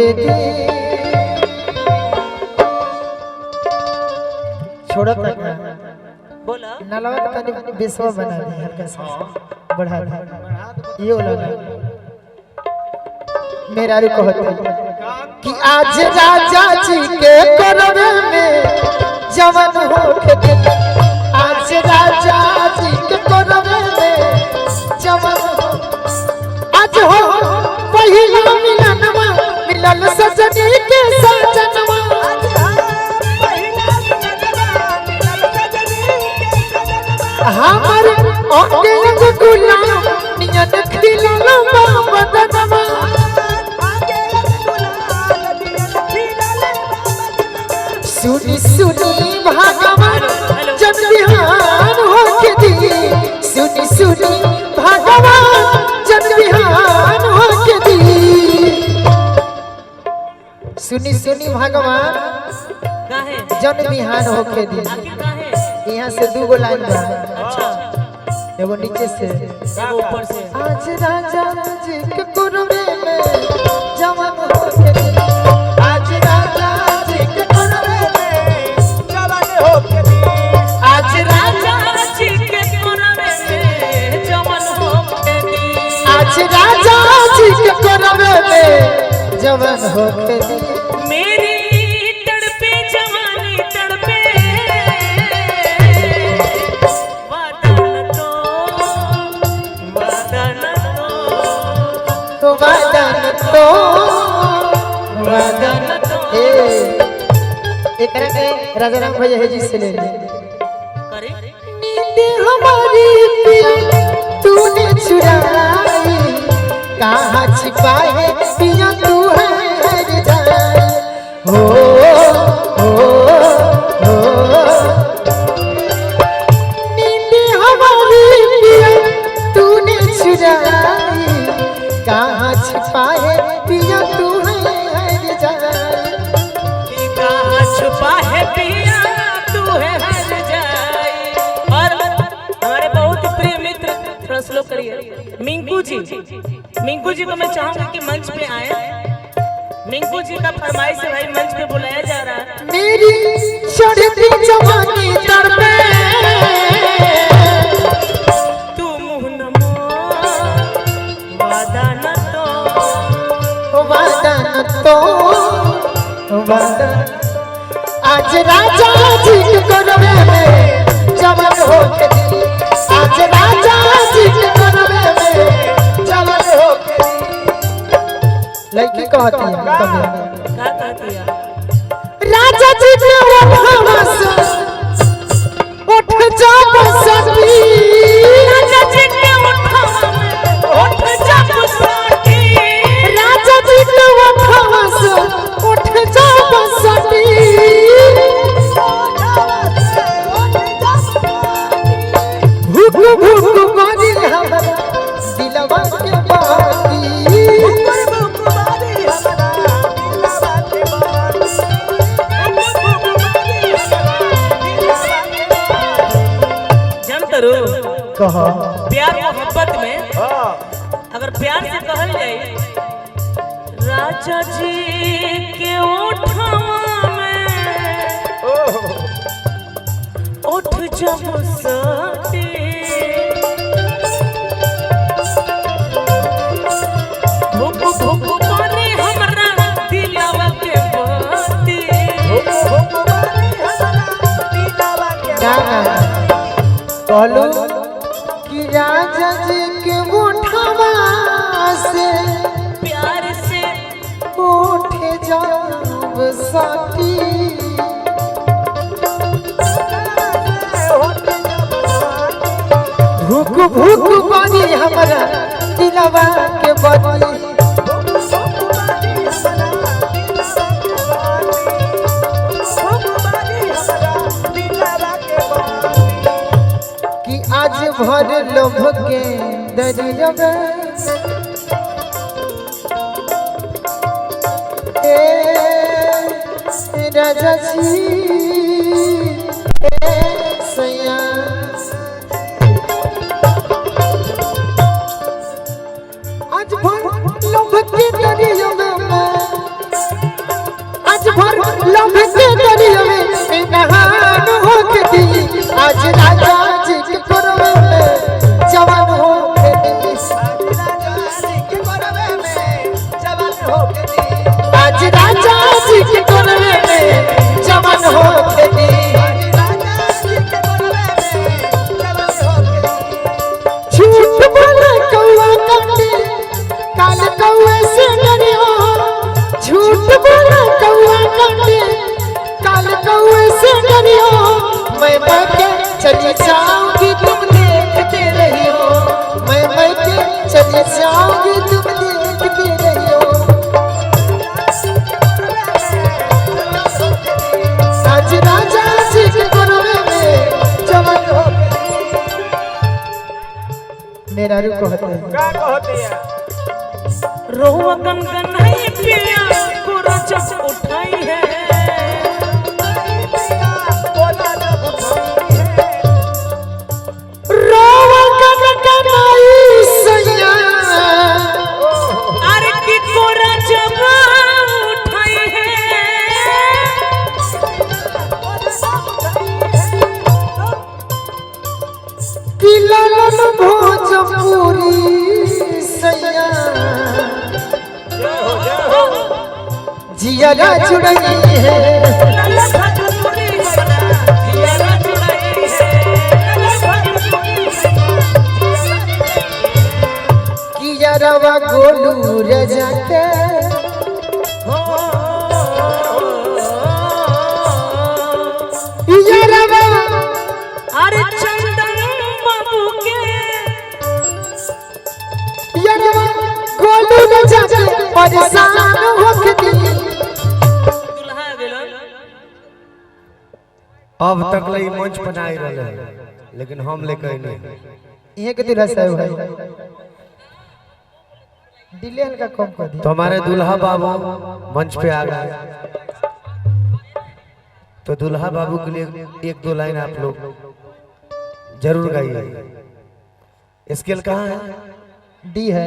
होके दी छोड़ा तक बोला नलवा का तनी बेसवा बना दी हल्का सा बढ़ा दी ये लगा मेरा रू कहते कि आज राजा जी के करवे में जवन होके दी आज राजा जी के करवे में जवन आज हो पहिला मिलनवा मिलल सजनी के सजनवा हमार ओके अंग गुलाम नियत खिलल बदनवा सुनी सुनी भगवान जब बिहान होके दी सुनी सुनी भगवान जब बिहान होके दी सुनी सुनी भगवान काहे जन बिहान होके दी यहाँ से 2 लाइन बा अच्छा एगो नीचे से एगो ऊपर से आज राजा जी के कुरबे में जवन होके दी आज राजा जी के कुरबे में जवन होके दी आज राजा जी के कोरवे में जवन होके दी आज राजा जी के कुरबे में जवन होके दी मेरी तड़पे जवानी तड़पे वादन तो वदन एकरा के राजा राम भैया है जी से ले ले करे नींद हमारी पिया तूने चुराई कहाँ छिपाए पिया तू है जाए हो नींद हमारी पिया तूने चुराई कहाँ छिपाए पिया तू है जाए कहाँ छुपा है पिया तू है हर जाए। और हमारे बहुत प्रिय मित्र थोड़ा स्लो करिए मिंकू जी को मैं चाहूंगा कि मंच पे आए। मिंकू जी का फरमाइश है भाई मंच पे बुलाया जा रहा है। मेरी चढ़ती जवानी तड़पे तू मुँह न मोड़ वादा न तो वदन आज राजा जी के करवे में जवन होके दी आज राजा जी के करवे में जवन होके दी लड़की कहती है कभी क्या कहती है राजा जी के वफास उठ जा बसती राजा जी के उठ जा बसती राजा जी के वफास उठ जा बसती भूख भूख मारी हमरा दिलवा के बाती जानते हो कह प्यार मोहब्बत में अगर प्यार से कहल जाए राजा जी के ओठवा में उठ जब सती भूख भूख पानी हमरा दिलवा के बाती कहलू कि राजा जी के उठवा से प्यार से उठ जाब सती भूख भूख पानी हमरा दिलवा के बती कि आज भर लोभ के दरिया राजा जी सैया आज भर लोभ के दरिया मेहरारू कहते हैं क्या कहती है रोवा गनगन नहीं पिया पूरा जब उठाई है बोला जब उठाई है रोवा कनकनाई सैया अरे की कोरा जब उठाई है किलन भोजपुरी सैया जिया जुड़ई है लल्ला भजपुरी सना जिया जुड़ाई है लल्ला भजपुरी किया रवा गोलू रजा के किया रवा अरे चंदन बाबू के किया रवा गोलू रजा के परेशान होके दुल्हा गेलो अब तक ले मंच बनाई रहे लेकिन हम लेके नहीं ये के दूल्हा साहब भाई दिले हल्का कम कर दी तो हमारे दुल्हा बाबू मंच पे आ गए तो दुल्हा बाबू के लिए एक दो लाइन आप लोग जरूर गाइए। स्केल कहाँ है? डी है।